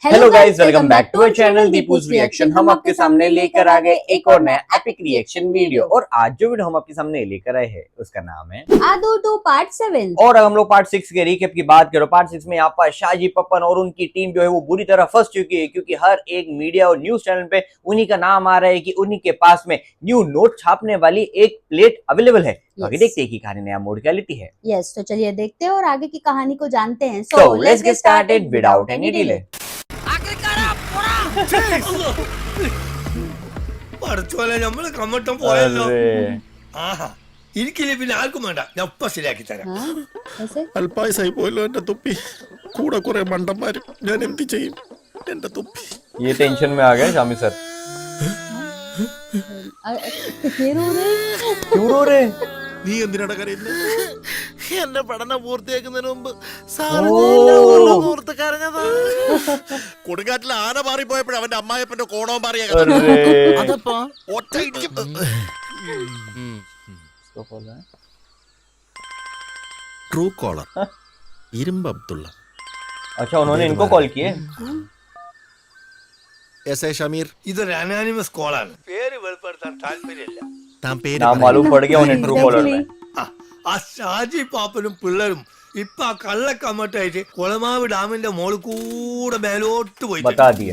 Hello guys, welcome back to our channel Deepu's reaction. हम आपके सामने लेकर आ गए एक और नया एपिक रिएक्शन वीडियो। और आज जो वीडियो हम आपके सामने लेकर आए हैं उसका नाम है आदो तो पार्ट 7। और हम लोग पार्ट 6 के रिकैप की बात करो। पार्ट 6 में यहाँ पर शाहजी पप्पन और उनकी टीम जो है वो बुरी तरह फंस चुकी है, क्योंकि हर एक मीडिया और न्यूज चैनल पे उन्हीं का नाम आ रहा है कि उन्हीं के पास में न्यू नोट छापने वाली एक प्लेट अवेलेबल है। आगे देखते हैं कि कहानी नया मोड़ क्या लेती है। यस, तो चलिए देखते हैं और आगे की कहानी को जानते हैं। So let's get started without any delay. പഠിച്ചോലെ നമ്മള് കമ്മട്ടം പോയല്ലോ. अरे ആഹാ ഇരിക്കില്ലേ പിന്നെ ആർക്കും വേണ്ട, ഞാൻ ഒപ്പം ശരിയാക്കി തരാം. ऐसे അല്പായസായി പോയല്ലോ എന്റെ തൊപ്പി. കൂടെ കുറെ മണ്ടന്മാരും. ഞാൻ എന്ത് ചെയ്യും? എന്റെ തൊപ്പി. ये टेंशन में आ गए शामी सर। फिर हो रहे क्यों रो रहे? നീ എന്തിനാണ് കരയുന്നത്? എന്റെ പഠനം പൂർത്തിയാക്കുന്നതിന് മുമ്പ് കൊടുങ്കാറ്റിൽ ആന മാറിപ്പോയപ്പോഴും അവന്റെ അമ്മായപ്പന്റെ കോണവും മാറിയ ഒറ്റ ട്രൂ കോളർ ഇരുമ്പ് അബ്ദുള്ള. अच्छा, उन्होंने इनको कॉल किए। S A Shameer. ഇതൊരു അനാനിമസ് കോളാണ്, പേര് വെളിപ്പെടുത്താൻ താല്പര്യമില്ല. താൻ പേര് नाम मालूम पड़ गया उन्हें ट्रू कॉलर में। ആ ഷാജി പാപ്പനും പിള്ളേരും ഇപ്പൊ ആ കള്ളക്കമ്മട്ടായിട്ട് കുളമാവ് ഡാമിന്റെ മോളിൽ കൂടെ മേലോട്ട് പോയി. बता दिए।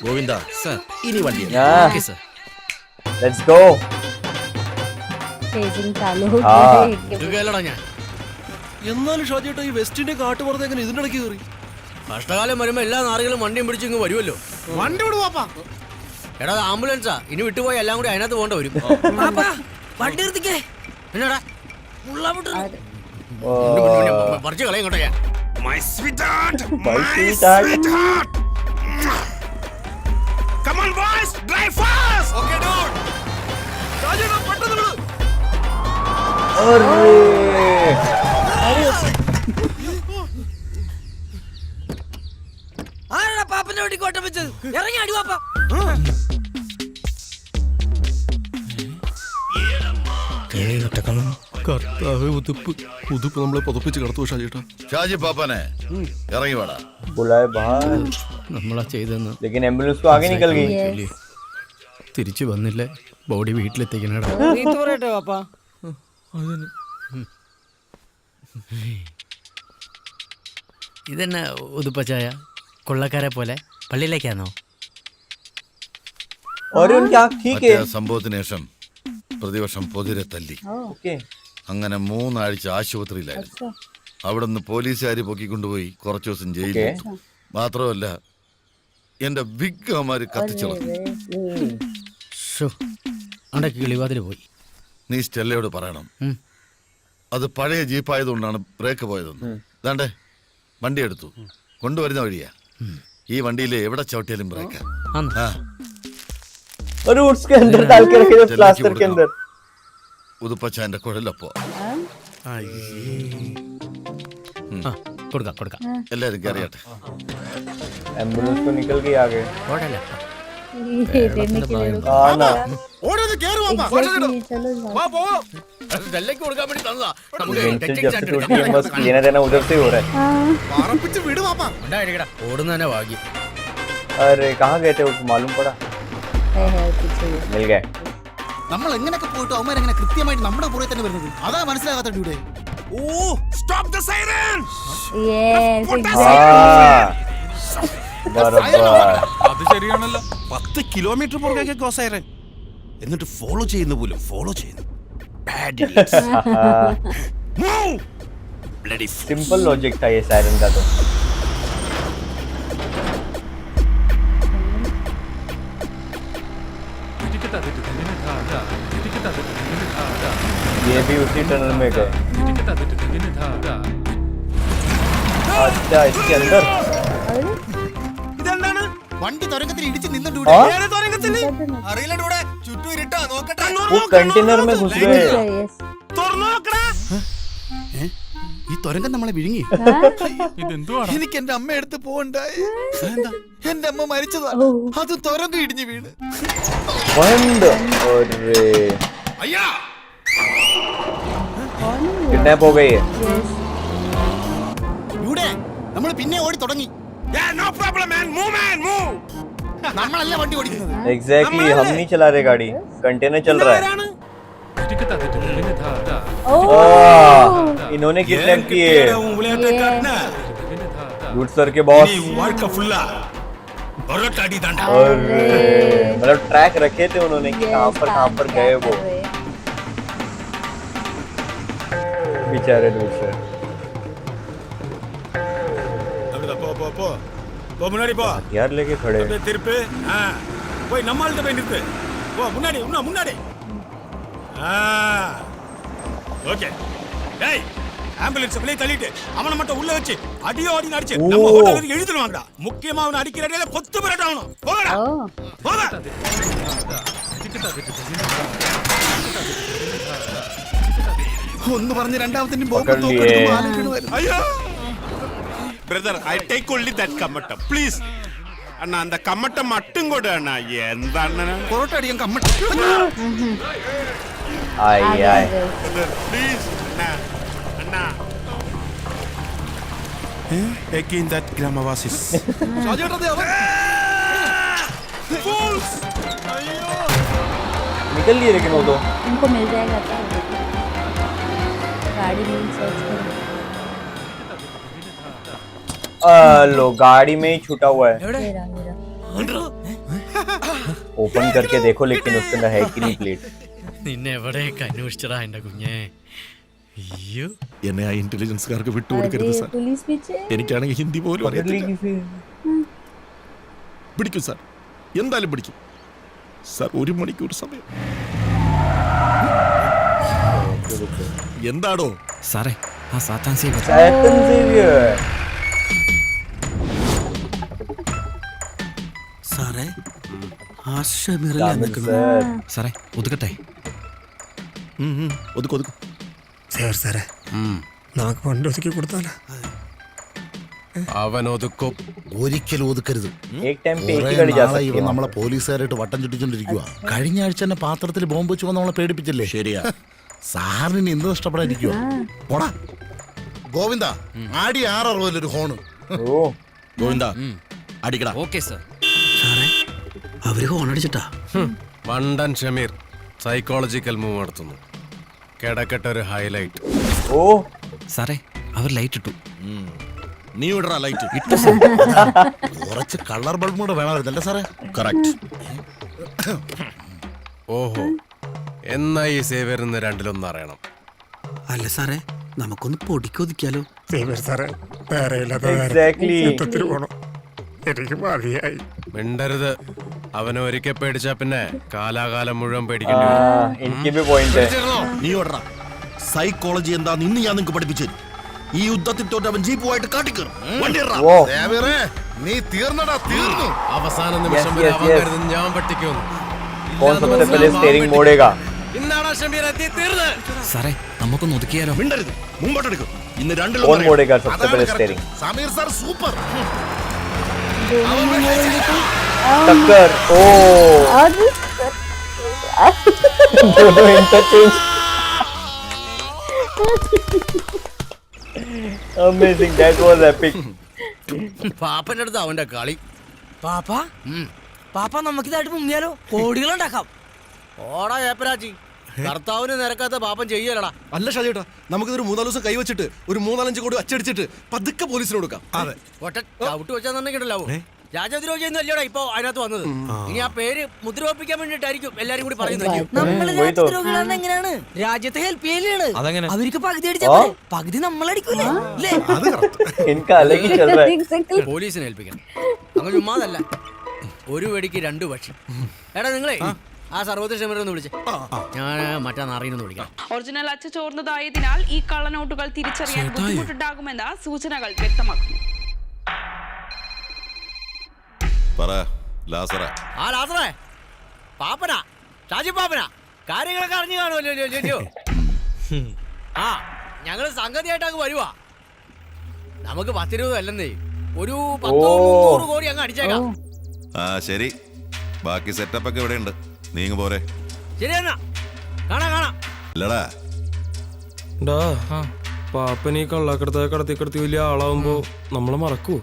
ഗോവിന്ദ സർ ഇനി വണ്ടി लेट्स गो। फेजिंग चालू हो हाँ। गई। എന്നാലും ഷാജിയേട്ടാ ഈ വെസ്റ്റിന്റെ കാട്ട് പുറത്തേക്ക് ഇതിന്റെ ഇടയ്ക്ക് കയറി കഷ്ടകാലം വരുമ്പോ എല്ലാ നാറുകളും വണ്ടിയും പിടിച്ച് ഇങ്ങ് വരുമല്ലോ. വണ്ടി വിടുവാപ്പാ. എടാ ആംബുലൻസാ, ഇനി വിട്ടുപോയി എല്ലാം കൂടി അതിനകത്ത് പോകേണ്ട വരും. വണ്ടി നിർത്തിക്കേ. എന്നാടാ പറിച്ചു കളയും കേട്ടോ ഞാൻ. My sweetheart, My my sweetheart. sweetheart. Come on boys, drive fast. Okay dude. ഷാജിയേട്ടാ പെട്ടെന്ന് വിട്. ആരാ പാപ്പന്റെ വണ്ടി കോട്ടം വെച്ചത്? ഇറങ്ങി അടി പാപ്പ. കർത്താവേ, ഉതുപ്പ് ഉതുപ്പ് നമ്മളെ പുതപ്പിച്ച് കിടത്തു ഷാജിയേട്ടാ. ഷാജി പാപ്പനെ ഇറങ്ങി വേടാ. बुलाए बाहर, നമ്മളാ ചെയ്തെന്ന് लेकिन एम्बुलेंस तो आगे निकल गई। Yes. തിരിച്ചു വന്നില്ലേ, ബോഡി വീട്ടിലെത്തിക്കണടാ. ഇതെന്നാ ഉതുപ്പച്ചായ, കൊള്ളക്കാരെ പോലെ പള്ളിയിലേക്കാണോ? और उनकी आँख ठीक മറ്റേ है। സംഭവത്തിന് ശേഷം പ്രതിവർഷം പൊതിരെ തല്ലി. ओके। അങ്ങനെ 3 ആഴ്ച ആശുപത്രിയിലായിരുന്നു. അവിടുന്ന് പോലീസുകാര് പൊക്കിക്കൊണ്ടുപോയി കുറച്ചു ദിവസം ജയിലിൽ. മാത്രമല്ല എന്റെ വിഗ് അവന്മാര് കത്തിച്ചളഞ്ഞു. അവിടെ കിളിവാതിൽ പോയി. നീ സ്റ്റെല്ലയോട് പറയണം, അത് പഴയ ജീപ്പായതുകൊണ്ടാണ് ബ്രേക്ക് പോയതെന്ന്. ദാണ്ടേ വണ്ടി എടുത്തു കൊണ്ടുവരുന്ന വഴിയാ. ഈ വണ്ടിയിൽ എവിടെ ചവിട്ടിയാലും ബ്രേക്കാ. ആ और उसके अंदर डाल के रखे थे प्लास्टर के अंदर। ഉതുപ്പച്ചാന്റെ കുഴലപ്പോ കൊടുക്കാം കൊടുക്കാം. എല്ലാരും കയറിയട്ടെ. एम्बुलेंस तो निकल गई आगे। കുഴപ്പമില്ല. देने के लिए रुको। आना ഓടരുത്, കേറുവാപ്പാ. Exactly, चलो जाओ। സ്റ്റെല്ലയ്ക്ക് കൊടുക്കാൻ വേണ്ടി തന്നതാ. पेंसिल जब से टूटी है, बस लेना देना उधर से ही हो रहा है। പറപ്പിച്ച് വിടുവാപ്പാ. ഓടുന്നതന്നെ ഭാഗ്യം. अरे कहाँ गए थे, उसको मालूम पड़ा? है पीछे ये। मिल गए। നമ്മൾ എങ്ങനെയൊക്കെ പോയിട്ട് അവന്മാരെങ്ങനെ കൃത്യമായിട്ട് നമ്മുടെ പുറകെ തന്നെ വരുന്നത്? അതാ മനസ്സിലാകാത്ത ഇവിടെ. Oh stop the siren. Yes, exactly. बराबर। അത് ശരിയാണല്ലോ. 10 കിലോമീറ്റർ പുറകെ ക്രോസ് ആയിരൻ. എന്നിട്ട് ഫോളോ ചെയ്യുന്ന പോലും ഫോളോ ചെയ്യുന്നു. सिंपल लॉजिक था ये सायरन का। तो ये भी उसी टनल में गए। अच्छा, इसके अंदर। ഇതെന്താണ്? വണ്ടി തുരങ്കത്തിൽ ഇടിച്ച് നിന്നിട്ട് हाँ? ഏത് തുരങ്കത്തില്? അറിയില്ല ഇവിടെ ചുറ്റും ഇരുട്ടാ, നോക്കട്ടെ. वो कंटेनर में घुस गए। Yes. തുറന്നു നോക്കടാ. ഈ തുരങ്കം നമ്മളെ വിഴുങ്ങി. ഇതെന്തുവാ? എനിക്ക് എന്റെ അമ്മ എടുത്ത് പോകണ്ടായി. എന്റെ അമ്മ മരിച്ചതാ, അത് തുരങ്കം ഇടിഞ്ഞു വീണ്. बंद। अरे അയ്യാ किडनैप हो गई है। Yes. ഇവിടെ നമ്മൾ പിന്നെ ഓടി തുടങ്ങി. നോ പ്രോബ്ലം മാൻ മൂവ് നമ്മളല്ല വണ്ടി ഓടിക്കുന്നത്. एग्जैक्टली हम नहीं चला रहे गाड़ी, कंटेनर चल रहा है। इन्होंने किडनैप किए लूट सर के बॉस। வாழ்க்கை ஃபுல்லா ஒரட்டாடி தாண்டா. और मतलब ट्रैक रखे थे उन्होंने कि कहाँ पर गए वो बेचारे लूट सर। போ முன்னாடி போ. यार लेके खड़े हैं। அப்படியே திருப்பு. போய் நம்மால்ட்ட போய் நிறுத்து. போ முன்னாடி இன்னும் முன்னாடி. ஓகே. டேய் ஆம்புலன்ஸ் அப்படியே தள்ளிட்டு அவனை மட்டும் உள்ள வச்சு அடியோ அடி அடிச்சு நம்ம ஹோட்டலுக்கு எழுதிடுவாங்கடா. முக்கியமா அவனை அடிக்கிற அடியில கொத்து பரட்ட ஆகணும். போடா. Oh. போடா. ഒന്ന് പറഞ്ഞ് രണ്ടാമത്തെ पकड़ लिए। ஐயோ brother I take only that கம்மட்டம் ப்ளீஸ் அண்ணா அந்த கம்மட்டம் மட்டும் கொடு அண்ணா எந்த அண்ணனா പൊറോട്ട അടിയാൻ കമ്മട്ട. आई आई ப்ளீஸ் அண்ணா அண்ணா again that gramawasis ഷാജിയേട്ടാ ദേ അവൻ. fools निकल लिए लेकिन वो तो इनको मिल जाएगा क्या? गाड़ी में सर्च करो। लो गाड़ी में ही छूटा हुआ है। मेरा ओपन करके देखो लेकिन उसके अंदर है कि नहीं प्लेट। നിന്നെ എവിടെയൊക്കെ അന്വേഷിച്ചടാ എന്റെ കുഞ്ഞെ. അയ്യോ എന്നെ ആ ഇന്റലിജൻസുകാർക്ക് अरे വിട്ടുകൊടുക്കരുത് സാർ. पुलिस पीछे എനിക്കാണെങ്കിൽ ഹിന്ദി പോലും पकड़ അറിയത്തില്ല. लेगी फिर। പിടിക്കും സാർ, എന്തായാലും പിടിക്കും സാർ. 1 മണിക്കൂർ സമയം. എന്താടോ സാറേ ആ സാത്താൻ സേവ सैटन ज़ेवियर। സാറേ जामिर सर। സാറേ ഒതുക്കട്ടെ. ഒതുക്കും ഒതുക്കും. സാറേ നമുക്ക് വണ്ടി ഒതുക്കി കൊടുത്താലോ? അവൻ ഒതുക്കും. ഒരിക്കലും ഒതുക്കരുത്. एक टाइम पे एक കുറേ ही गाड़ी जा നാളായി सकती ഇവൻ है। നമ്മളെ പോലീസുകാരായിട്ട് വട്ടം ചുറ്റിച്ചോണ്ടിരിക്കുക. കഴിഞ്ഞ ആഴ്ച തന്നെ പാത്രത്തിൽ ബോംബ് വെച്ച് വന്ന് നമ്മളെ പേടിപ്പിച്ചില്ലേ? ശരിയാ. സാറിന് ഇന്ന് ഇഷ്ടപ്പെടാതിരിക്കുവോ? പോടാ ഗോവിന്ദ, ആടി 660 ഹോണ്. ओ ഗോവിന്ദ അടിക്കടാ. Okay sir. സാറേ അവര് ഹോണടിച്ചിട്ടാ. വണ്ടൻ ഷമീർ സൈക്കോളജിക്കൽ മൂവ് നടത്തുന്നു. കിടക്കട്ടെ ഒരു ഹൈലൈറ്റ്. ओ സാറേ അവർ ലൈറ്റ് ഇട്ടു. നീ വിടറാ ലൈറ്റ്. കുറച്ച് കളർ ബൾബ് കൂടെ വേണമായിരുന്നല്ലേ സാറേ? കറക്റ്റ്. ഓഹോ, എന്നാ ഈ സേവ്യറിന്ന് രണ്ടിലൊന്നും അറിയണം. അല്ല സാറേ നമുക്കൊന്ന് പൊടിക്കൊതിക്കാലോ. एग्जैक्टली। എനിക്ക് മതിയായി. മിണ്ടരുത്. അവനെ ഒരിക്കൽ പേടിച്ചാ പിന്നെ കാലാകാലം മുഴുവൻ പേടിക്കേണ്ടി വരും. हाँ इनकी भी पॉइंट है। നീ വിടറാ. സൈക്കോളജി എന്താ ഇന്ന് ഞാൻ നിങ്ങൾക്ക് പഠിപ്പിച്ചു തരും. ഈ യുദ്ധത്തിൽ തോറ്റ് അവൻ ജീപ്പുമായിട്ട് കാട്ടിക്കറും. ഓ. നീ തീർന്നടാ, തീർന്നു. അവസാന നിമിഷം വരെ yes, അവൻ yes. കരുതും ഞാൻ പറ്റിക്കുന്നു. कौन सबसे पहले स्टेयरिंग मोड़ेगा? ഇന്നാടാ ഷമീർ എത്തി തീർന്ന്. സാറേ നമുക്കൊന്ന് ഒതുക്കിയാലോ. മിണ്ടരുത്, മുമ്പോട്ടെടുക്കും. ഇന്ന് രണ്ടിലും कौन मोड़ेगा सबसे पहले स्टेयरिंग? Sameer sir super. टक्कर। ओ और दोनों interchange. Amazing, that was epic. പാപ്പന്റെ അടുത്ത് അവന്റെ കളി. പാപ്പ പാപ്പ നമുക്കിതായിട്ട് മുങ്ങിയാലോ? കോടികളുണ്ടാക്കാം. ഓടാ ഏപ്പരാജി. ഭർത്താവിന് നിരക്കാത്ത പാപ്പൻ ചെയ്യലടാ. അല്ല ഷാജിയേട്ടാ, നമുക്കിതൊരു 3-4 ദിവസം കൈവച്ചിട്ട് ഒരു 3-4 കോടി അച്ചടിച്ചിട്ട് പതുക്കെ പോലീസിന് കൊടുക്കാം. അതെ. ഒറ്റ ചവിട്ട് വെച്ചാന്നുണ്ടെങ്കിലോ രാജദ്രോഹം ചെയ്യുന്നല്ലോടാ ഇപ്പൊ അതിനകത്ത് വന്നത്. ഇനി ആ പേര് മുദ്രവപ്പിക്കാൻ വേണ്ടിട്ടായിരിക്കും എല്ലാരും കൂടി പറയുന്നത്. നമ്മള് वही तो। രാജ്യദ്രോഹികളാണ്. എങ്ങനെയാണ് രാജ്യത്തെ ഹെൽപ്പ് ചെയ്യലാണ്? അവർക്ക് പകുതി അടിച്ചാ പകുതി നമ്മളടിക്കൂലേ? അല്ലേ? इनका अलग ही चल रहा है। एग्जैक्टली। പോലീസിനെ ഏൽപ്പിക്കണം. അങ്ങ് ചുമ്മാതല്ല, ഒരു വെടിക്ക് 2 പക്ഷി. എടാ നിങ്ങളെ ആ സർവോദയ ക്ഷമരൊന്ന് വിളിച്ചേ. ഞാൻ മറ്റാ നാറിയെന്ന് വിളിക്കാം. ഒറിജിനൽ അച്ച് ചോർന്നതായതിനാൽ ഈ കള്ളനോട്ടുകൾ തിരിച്ചറിയാൻ ബുദ്ധിമുട്ടുണ്ടാകുമെന്ന് സൂചനകൾ വ്യക്തമാക്കുന്നു. പറ ലാസറ. ആ ലാസറേ, പാപ്പനാ, ഷാജി പാപ്പനാ, കാര്യങ്ങളൊക്കെ അറിഞ്ഞു കാണുമല്ലോ. ആ ഞങ്ങള് സംഗതിയായിട്ട് അങ്ങ് വരുവാ. നമുക്ക് 10-20 അല്ലെന്നേ, ഒരു 100-300 കോടി അങ്ങ് അടിച്ചേക്കാം. ആ ശരി, ബാക്കി സെറ്റപ്പ് ഒക്കെ ഇവിടെ ഉണ്ട്. നീങ്ങ പോരെ. ശരി എന്നാ കാണാം. അല്ലടാ പാപ്പൻ ഈ കള്ളക്കടത്തെ കടത്തി വലിയ ആളാവുമ്പോ നമ്മളെ മറക്കൂ.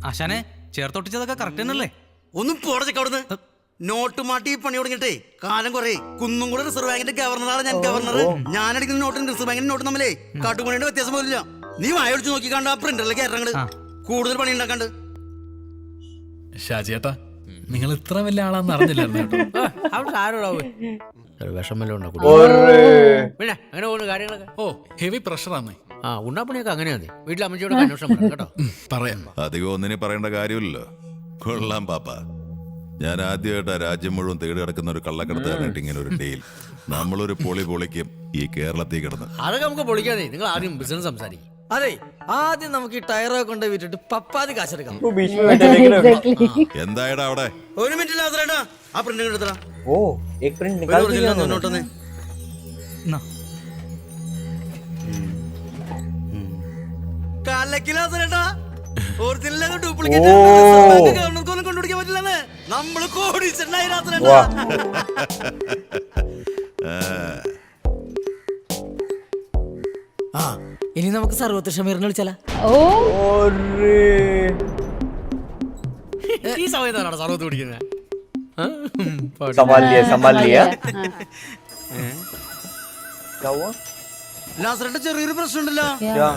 ആശാനെ ചേർത്തൊട്ടിച്ചതൊക്കെ കറക്റ്റ് തന്നെയല്ലേ? ഒന്നും പോടച്ചൊക്കെ അവിടുന്ന്. നോട്ട് മാട്ടി പണി തുടങ്ങിട്ടേ കാലം കുറേ. കുന്നും കൂടെ റിസർവ് ബാങ്കിന്റെ ഗവർണറാണ് ഞാൻ. ഗവർണർ ഞാനടിക്കുന്ന നോട്ടും റിസർവ് ബാങ്കിന്റെ നോട്ടും തമ്മിലേ കാട്ടുപണിയുടെ വ്യത്യാസം പോലില്ല. നീ വായ ഒളിച്ച് നോക്കിക്കാണ്ട് ആ പ്രിന്ററിലേക്ക് ഇറങ്ങട്. കൂടുതൽ പണി ഉണ്ടാക്കാണ്ട്. ഷാജിയേട്ടാ, നിങ്ങൾ ഇത്ര വലിയ ആളാന്ന് അറിഞ്ഞില്ലായിരുന്നു കേട്ടോ. പിന്നെ അങ്ങനെ പോകുന്നു കാര്യങ്ങളൊക്കെ. ഓ, ഹെവി പ്രഷറാണ്. ആ ഉണ്ണാപ്പണിയൊക്കെ അങ്ങനെയാണ്. വീട്ടിൽ അമ്മച്ചിയോട് അന്വേഷണം പറയാം കേട്ടോ. പറയാം. അധികം ഒന്നിനെ പറയേണ്ട കാര്യമില്ലല്ലോ. കൊള്ളാം പാപ്പ. ഞാൻ ആദ്യമായിട്ടാ രാജ്യം മുഴുവൻ തേടി കിടക്കുന്ന ഒരു കള്ളക്കടത്തുകാരനായിട്ട് ഇങ്ങനെ ഒരു ഡീൽ. നമ്മളൊരു പൊളിക്കും ഈ കേരളത്തിൽ കിടന്ന്. അതൊക്കെ നമുക്ക് പൊളിക്കാതെ. നിങ്ങൾ ആദ്യം ബിസിനസ് സംസാരിക്കും. അതെ, ആദ്യം നമുക്ക് ഈ ടയറൊക്കെ കൊണ്ട് വിറ്റിട്ട് പപ്പാതി കാശെടുക്കാം. എന്തായടാ അവിടെ? ഒരു മിനിറ്റ് ലാസറേട്ടാ, ആ പ്രിന്റ് എടുത്തടാ. ओ एक प्रिंट निकाल दिया उन्होंने। നോട്ടൊന്ന് കാലക്കിലാസറേട്ടാ, ഒറിജിനൽ ഡ്യൂപ്ലിക്കേറ്റ് ഗവൺമെന്റ് കൊണ്ടുപിടിക്കാൻ പറ്റില്ലെന്ന്. നമ്മള് കോടീശ്വരനായി ലാസറേട്ടാ. ആ ഇനി നമുക്ക് സർവത്ര ഷമീറിനെ വിളിച്ചാലാ? ഈ സമയത്താണ് സർവത്ത് പിടിക്കുന്നത്. संभाल लिया क्या हुआ? ലാസറേട്ട ചെറിയൊരു പ്രശ്നമുണ്ടല്ലോ. क्या?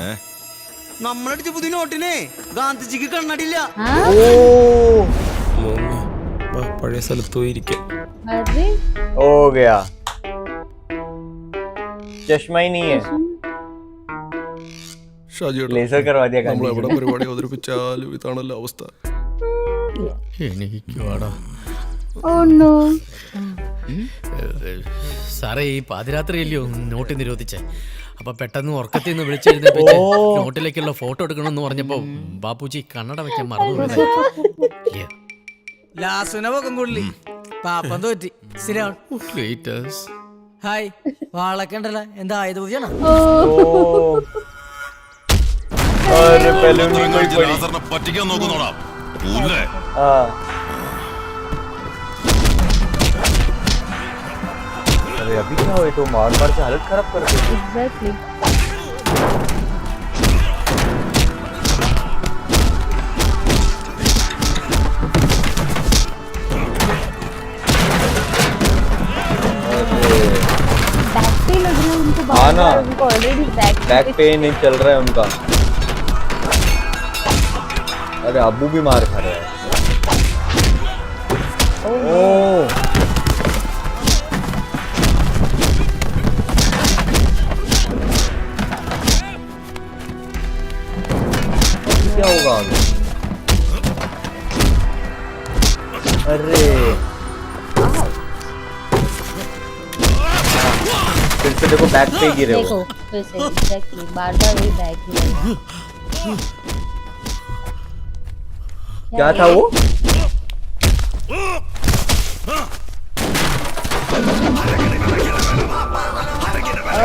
നമ്മളടിച്ച പുതിയ നോട്ടിനെ ഗാന്ധിജിക്ക് കണ്ണടില്ല. പഴയ സ്ഥലത്ത് പോയിരിക്കും. अरे हो गया, चश्मा ही नहीं है. ഷാജിയേട്ടാ, लेजर करवा दिया നമ്മൾ गांधी എവിടെ जी ने। പരിപാടി അവതരിപ്പിച്ചാലും ഇതാണല്ലോ അവസ്ഥ. oh no. സാറേ, ഈ പാതിരാത്രിയല്ലയോ നോട്ട് നിരോധിച്ചേ. അപ്പൊ പെട്ടെന്ന് ഉറക്കത്തിൽ നിന്ന് വിളിച്ചെഴുന്നേപ്പിച്ച് നോട്ടിലേക്കുള്ള ഫോട്ടോ എടുക്കണമെന്ന് പറഞ്ഞപ്പോ ബാപ്പുജി കണ്ണട വെക്കാൻ മറന്നു. പാപ്പം തോറ്റി. ഹായ്, വാളൊക്കെ ഉണ്ടല്ലോ. എന്താ ആയത് പൂജയാണോ? अरे पहले उन्हीं को ही पड़ी। പറ്റിക്കാൻ നോക്കുന്നോടാ. हाँ अरे अभी क्या हुआ? तो मार के हालत खराब कर दी। Exactly. बैक पेन लग रहा है उनको. हाँ ना, उनको ऑलरेडी बैक पेन नहीं चल रहा है उनका. अरे अबू भी मार खा रहा है. ओह क्या होगा आगे? अरे फिर से देखो बैक पे गिरे हो. देखो फिर से एग्जैक्टली बार-बार वही बैक ही लग रहा है. क्या था वो?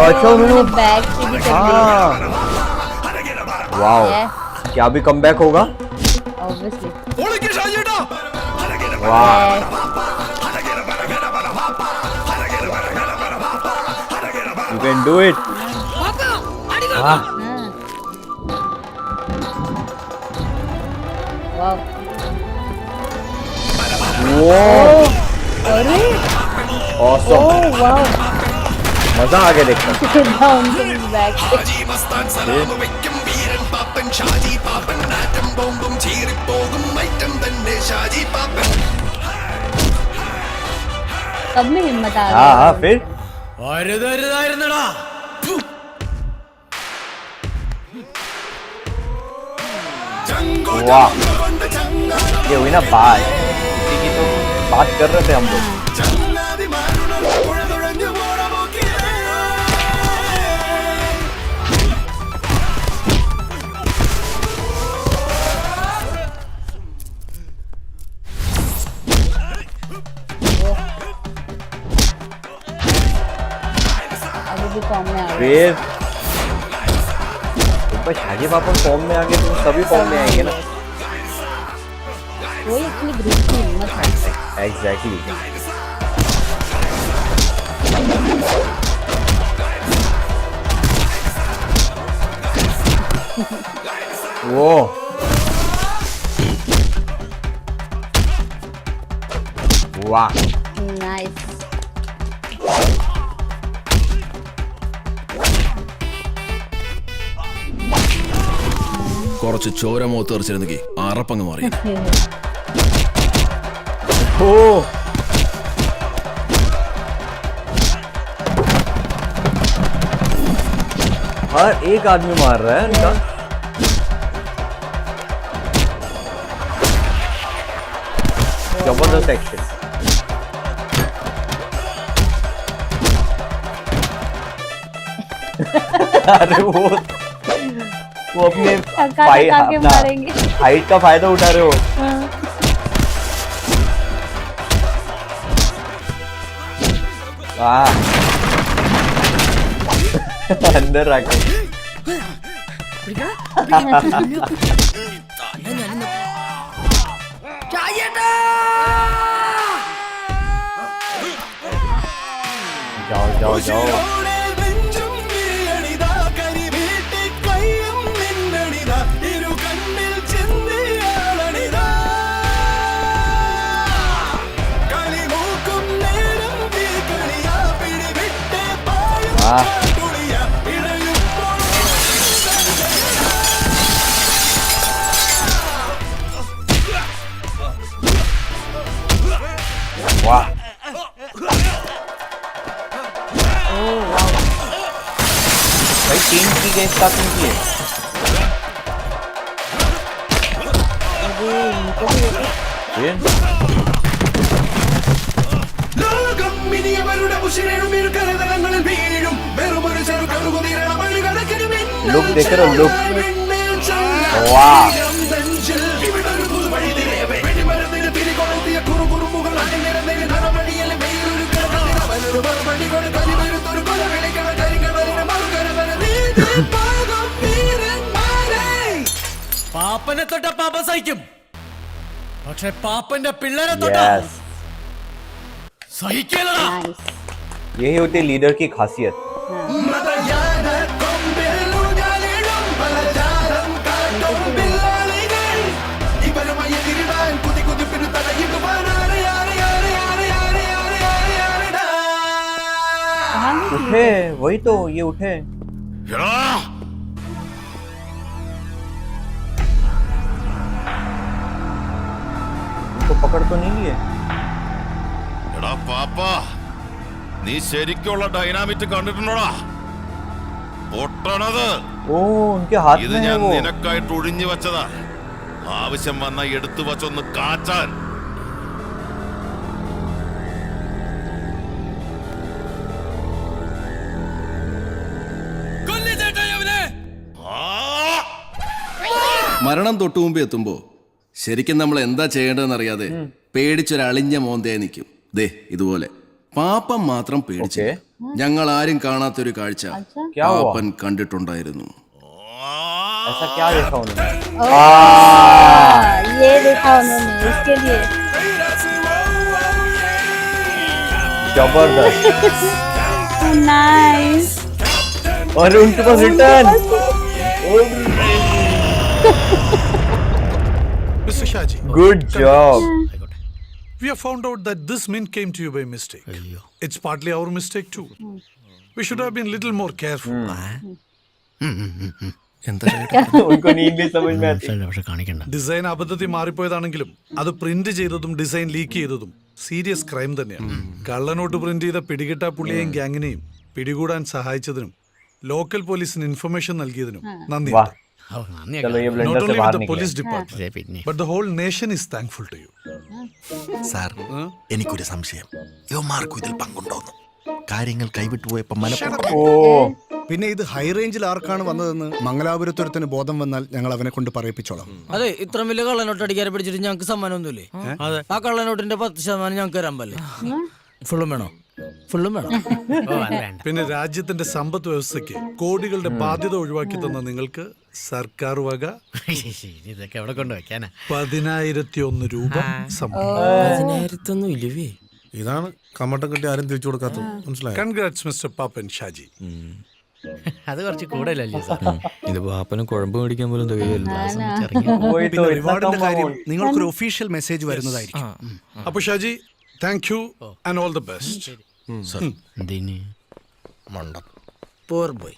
अच्छा उन्होंने बैक से भी कर दिया. वाओ, क्या भी कमबैक होगा? Obviously. वाह, you can do it. हाँ, Wow. वो अरे awesome. oh wow. मजा आ गया देखने. Down to his back. सब में हिम्मत आ हाँ हाँ गई. फिर അരുതരുതായിരുന്നടാ. वाह, ये हुई ना बात. इसी की तो बात कर रहे थे हम लोग. अभी भी फॉर्म में आ गए. फिर एक बार शादी पापा फॉर्म में आ गए तो सभी फॉर्म में आएंगे ना. वही अपनी ग्रुप की हिम्मत है. एग्जैक्टली. वो वाह नाइस കുറച്ച് ചോര മുഖത്ത് തെറിച്ചിരുന്നെങ്കിൽ അറപ്പങ്ങ് മാറി. ओ हर एक आदमी मार रहा है इनका. जबरदस्त एक्शन. अरे वो अपने टका के मारेंगे. हाइट का फायदा उठा रहे हो. हाँ. वाह अंदर रखे. जाओ जाओ जाओ. वाह वाह. भाई टीम की गेम स्टार्टिंग की है. ये लुक देख रहे हो लुक. वाह പാപ്പനെ തൊട്ട പാപ്പ സഹിക്കും, പക്ഷെ പാപ്പന്റെ പിള്ളേരെ തൊട്ട यस. സഹിക്കലടാ. यही होती है लीडर की खासियत. उठे वही तो ये उठे. उनको पकड़ तो नहीं लिए. എടാ പാപ്പ, നീ ശരിക്കുള്ള ഡൈനാമിറ്റ് കണ്ടിട്ടുണ്ടോടാ? പൊട്ടണത് ओ उनके हाथ ഇത് में है ഞാൻ वो. നിനക്കായിട്ട് ഒഴിഞ്ഞു വെച്ചതാ. ആവശ്യം വന്ന എടുത്തു വച്ചൊന്ന് കാച്ചാൻ. മരണം തൊട്ടു മുമ്പ് എത്തുമ്പോ ശരിക്കും നമ്മൾ എന്താ ചെയ്യേണ്ടതെന്ന് അറിയാതെ പേടിച്ചൊരളിഞ്ഞ മോന്തയെ നിൽക്കും. ദേ ഇതുപോലെ പാപ്പൻ മാത്രം പേടിച്ചു. ഞങ്ങൾ ആരും കാണാത്തൊരു കാഴ്ച क्या हुआ? പാപ്പൻ കണ്ടിട്ടുണ്ടായിരുന്നു. ऐसा क्या देखा उन्होंने? ये देखा उन्होंने इसके लिए. जबरदस्त. नाइस. और उनके पास return. Mr. Shaji, good job. we have found out that this mint came to you by mistake. It's partly our mistake too. We should have been little more careful. उनको नींद भी समझ में आती. പക്ഷെ കാണിക്കണ്ട. ഡിസൈൻ അബദ്ധത്തിൽ മാറിപ്പോയതാണെങ്കിലും അത് പ്രിന്റ് ചെയ്തതും ഡിസൈൻ ലീക്ക് ചെയ്തതും സീരിയസ് ക്രൈം തന്നെയാണ്. കള്ളനോട്ട് പ്രിന്റ് ചെയ്ത പിടികിട്ടാ പുള്ളിയെയും ഗ്യാങ്ങിനെയും പിടികൂടാൻ സഹായിച്ചതിനും ലോക്കൽ പോലീസിന് ഇൻഫർമേഷൻ നൽകിയതിനും നന്ദി. वाह चलो ये Not ब्लेंडर से only बाहर with the निकले. police department, but the whole nation is thankful to you. Sir, എനിക്കൊരു സംശയം. യുവമാർക്കും ഇതിൽ പങ്കുണ്ടോന്ന്? കാര്യങ്ങൾ കൈവിട്ടു പോയപ്പോ ओ പിന്നെ ഇത് ഹൈ റേഞ്ചിൽ ആർക്കാണ് വന്നതെന്ന് മംഗലാപുരത്തൊരുത്തിന് ബോധം വന്നാൽ ഞങ്ങൾ അവനെ കൊണ്ട് പറയിപ്പിച്ചോളാം. അതെ, ഇത്ര വലിയ കള്ളനോട്ട് അടിക്കാരെ പിടിച്ചിട്ട് ഞങ്ങൾക്ക് സമ്മാനമൊന്നുമില്ലേ? ആ കള്ളനോട്ടിന്റെ 10% ഞങ്ങൾക്ക് തരാൻ പറ്റില്ലേ? ഫുള്ളും വേണോ? ഫുള്ളും വേണം. പിന്നെ രാജ്യത്തിന്റെ സമ്പദ് വ്യവസ്ഥയ്ക്ക് കോടികളുടെ ബാധ്യത ഒഴിവാക്കി തന്ന നിങ്ങൾക്ക് സർക്കാർ വക ഇതൊക്കെ എവിടെ കൊണ്ടുവയ്ക്കാനാ? 10,001 രൂപ സമ്മാനം. 10,000 ഇല്ലവേ. ഇതാണ് കമ്മട്ടം കെട്ടി ആരും തിരിച്ചു കൊടുക്കാത്തത്. മനസ്സിലായി? കൺഗ്രാറ്റ്സ് മിസ്റ്റർ പാപ്പൻ ഷാജി. അത് കുറച്ച് കൂടുതലല്ലേ സാർ? ഇത് പാപ്പന് കുഴമ്പ് മേടിക്കാൻ പോലും തികയില്ല वही तो പിന്നെ इतना റിവാർഡിന്റെ कम കാര്യം amount. നിങ്ങൾക്കൊരു ഒഫീഷ്യൽ മെസ്സേജ് വരുന്നതായിരിക്കും. അപ്പൊ Shaji thank you and all the best. എന്തിന് മണ്ടം. പോർ ബോയ്.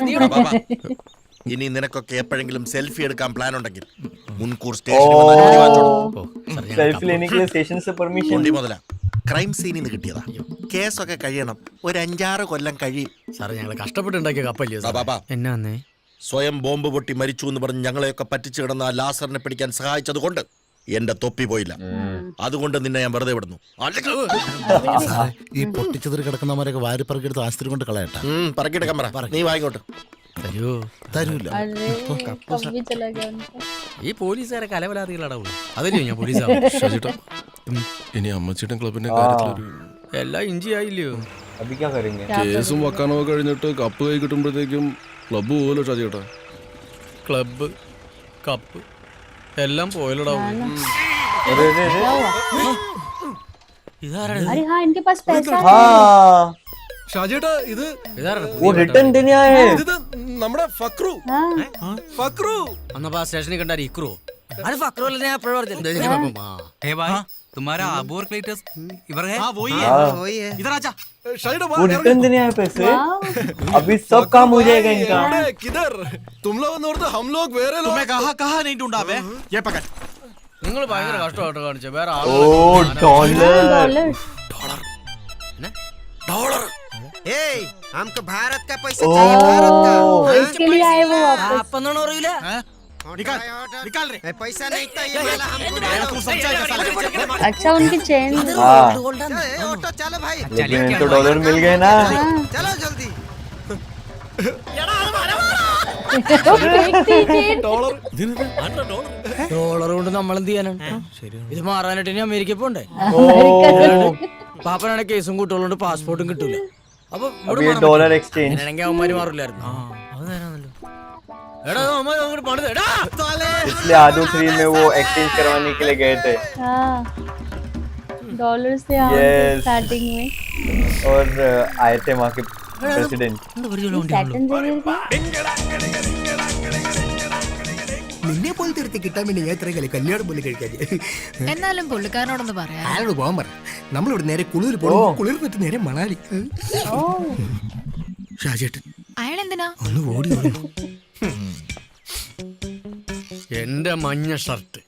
നീ ഇവിടെ ബാബാ, ഇനി നിനക്കൊക്കെ എപ്പോഴെങ്കിലും സെൽഫി എടുക്കാൻ പ്ലാൻ ഉണ്ടെങ്കിൽ മുൻകൂർ സ്റ്റേഷനിൽ വന്ന് അനുമതി വാങ്ങിച്ചോളൂ. सेल्फी लेने के लिए स्टेशन से परमिशन. കൊണ്ടി മുതല ക്രൈം സീനിൽ നിന്ന് കിട്ടിയതാ. കേസൊക്കെ കഴിയണം, ഒരു 5-6 കൊല്ലം കഴിയും. സാറേ ഞങ്ങൾ കഷ്ടപ്പെട്ടുണ്ടാക്കിയ കപ്പല്ലേ സാർ? ബാബാ, എന്നാന്നേ സ്വയം ബോംബ് പൊട്ടി മരിച്ചു എന്ന് പറഞ്ഞ് ഞങ്ങളെയൊക്കെ പറ്റിച്ചു കിടന്ന ആ ലാസറിനെ പിടിക്കാൻ സഹായിച്ചത് കൊണ്ട് എന്റെ തൊപ്പി പോയില്ല. അതുകൊണ്ട് നിന്നെ ഞാൻ വെറുതെ വിടുന്നു. ഈ പൊട്ടിച്ചതിൽ കിടക്കുന്നവരൊക്കെ വാരിപ്പറക്കെടുത്ത് ആസ്ത്രി കൊണ്ട് കളയട്ടെ. പറക്കിയെടുക്കാൻ പറ, നീ വാങ്ങിക്കോട്ട്. തരുവോ? തരൂല. अरे कब भी चला गया उनका. ഈ പോലീസുകാരെ കലവലാതികളാടാവുള്ളൂ. അതല്ലേ ഞാൻ പോലീസാവും. ഇനി അമ്മച്ചിട്ടും ക്ലബിന്റെ കാര്യത്തിലൊരു എല്ലാം ഇഞ്ചി ആയില്ലയോ? अभी क्या करेंगे? കേസും വക്കാനൊക്കെ കഴിഞ്ഞിട്ട് കപ്പ് കൈ കിട്ടുമ്പോഴത്തേക്കും ക്ലബ്ബ് പോലോ ഷാജി ചേട്ടാ. ക്ലബ്ബ് കപ്പ് എല്ലാം പോയലോടാവും. अरे अरे अरे. अरे हाँ इनके पास पैसा है. हाँ ഷാജിയേട്ടാ ഇത് वो रिटर्न देने आए हैं. ഇത് നമ്മുടെ ഫക്രു. हाँ. ഫക്രു അന്നപ്പോ ആ സ്റ്റേഷനിൽ കണ്ടാൽ ഇക്രോ അത് ഫക്രോല്ലേ? ഞാൻ എപ്പോഴും പറഞ്ഞു. तुम्हारा आबोर क्लेटस इधर है? ഇതർ ആച്ചാ ഷാജിയേട്ടാ वो रिटर्न देने आए पैसे. अभी सब काम हो जाएगा इनका. किधर तुम लोग नोर्द हम लोग वेरे लोग. तुम्हें कहा नहीं ढूंढा बे. ये पकड़. നിങ്ങൾ ഭയങ്കര കഷ്ടമായിട്ട് കാണിച്ച വേറെ ओ डॉलर. ഡോളർ. हमको भारत का पैसा ओह इसके लिए आए वो वापस. അപ്പൊന്നും അറിയില്ല. निकाल रे. पैसा नहीं था ये वाला हमको. अच्छा उनकी चेन. हाँ ऑटो चलो भाई, लेकिन इनको डॉलर मिल गए ना. चलो जल्दी. ഡോളർ കൊണ്ട് നമ്മൾ എന്ത് ചെയ്യാനാണ്? ഇത് മാറാനായിട്ട് ഇനി അമേരിക്ക പോണ്ടേ? പാപ്പനാണ് കേസും കൂട്ടുള്ളതുകൊണ്ട് പാസ്പോർട്ടും കിട്ടൂല. അപ്പൊ अब ये डॉलर एक्सचेंज. അങ്ങനെയാണെങ്കിൽ അവന്മാര് മാറില്ലായിരുന്നു. എടാ അവന്മാര് അങ്ങോട്ട് പണിത് എടാ इसलिए आदू 3 में वो एक्सचेंज करवाने के लिए गए थे. हाँ डॉलर से आए Yes. स्टार्टिंग में. और आए थे वहाँ के प्रेसिडेंट. सैटन जरूर थी. നിന്നെ പോലെ തീർത്ത് കിട്ടാൻ വേണ്ടി ഞാൻ ഇത്രയും കളി കല്യാണം പോലെ കഴിക്കാതെ. എന്നാലും പുള്ളിക്കാരനോടൊന്ന് പറയാം. അയാളോട് പോകാൻ പറ. നമ്മളിവിടെ നേരെ കുളിർ പോകണം. കുളിർ പറ്റി നേരെ മണാലി. ഷാജേട്ടൻ അയാൾ എന്തിനാ? ഒന്ന് ഓടി ഓടി. എന്റെ മഞ്ഞ ഷർട്ട്,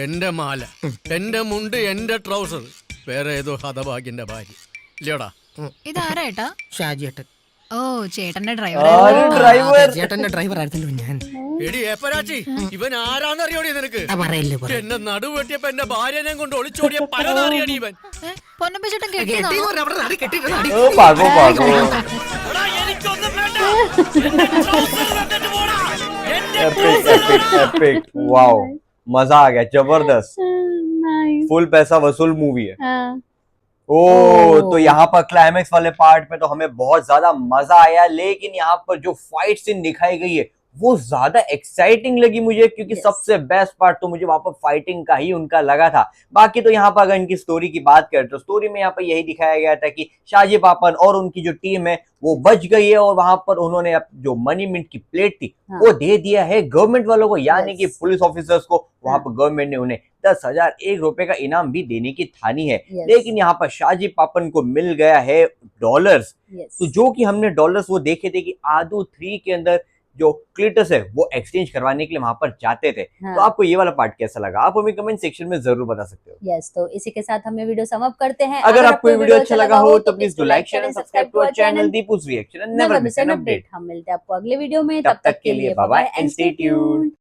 എന്റെ മാല, എന്റെ മുണ്ട്, എന്റെ ട്രൗസർ, വേറെ ഏതോ ഹതഭാഗ്യന്റെ ഭാര്യ ഇല്ലയോടാ? ഇതാരാ? ഷാജേട്ടൻ ഓ ചേട്ടന്റെ और ड्राइवर. ചേട്ടന്റെ ഡ്രൈവർ ആയിരുന്നല്ലോ ഞാൻ. എടി ഏപ്പരാച്ചി, ഇവൻ ആരാന്നറിയോടി നിനക്ക്? പറയല്ലേ പറ. എന്നെ നടു വെട്ടിയപ്പോ എന്റെ ഭാര്യനെ കൊണ്ട് ഒളിച്ചോടിയ പരതറിയടി ഇവൻ. പൊന്നമ്പ ചേട്ടൻ കേട്ടോ? ओ भागो भागो. എടാ, എനിക്കൊന്നും വേണ്ട. എന്റെ trouser തന്നിട്ട് പോടാ. എന്റെ एपिक एपिक एपिक. वाओ मजा आ गया. जबरदस्त. नाइस. फुल पैसा वसूल मूवी है. हाँ. ओ तो यहाँ पर क्लाइमेक्स वाले पार्ट में तो हमें बहुत ज्यादा मजा आया, लेकिन यहाँ पर जो फाइट सीन दिखाई गई है वो ज्यादा एक्साइटिंग लगी मुझे, क्योंकि Yes. सबसे बेस्ट पार्ट तो मुझे वहां पर फाइटिंग का ही उनका लगा था. बाकी तो यहाँ पर अगर इनकी स्टोरी की बात करें तो स्टोरी में यहाँ पर यही दिखाया गया था कि शाहजी पापन और उनकी जो टीम है वो बच गई है, और वहां पर उन्होंने जो मनी मिंट की प्लेट थी हाँ. वो दे दिया है गवर्नमेंट वालों को, यानी कि Yes. पुलिस ऑफिसर्स को. वहां हाँ. पर गवर्नमेंट ने उन्हें 10,001 रुपए का इनाम भी देने की ठानी है. Yes. लेकिन यहाँ पर शाहजी पापन को मिल गया है डॉलर्स. Yes. तो जो कि हमने डॉलर्स वो देखे थे कि आदू 3 के अंदर जो क्लिटस है वो एक्सचेंज करवाने के लिए वहां पर जाते थे. हाँ. तो आपको ये वाला पार्ट कैसा लगा? आप हमें कमेंट सेक्शन में जरूर बता सकते हो. यस तो इसी के साथ हम ये वीडियो समाप्त करते हैं. अगर आपको ये वीडियो अच्छा लगा हो तो please do like share and subscribe to our channel Deepu's reaction and never miss an update. हम मिलते हैं आपको अगले वीडियो में. तब तक के लिए bye bye and stay tuned.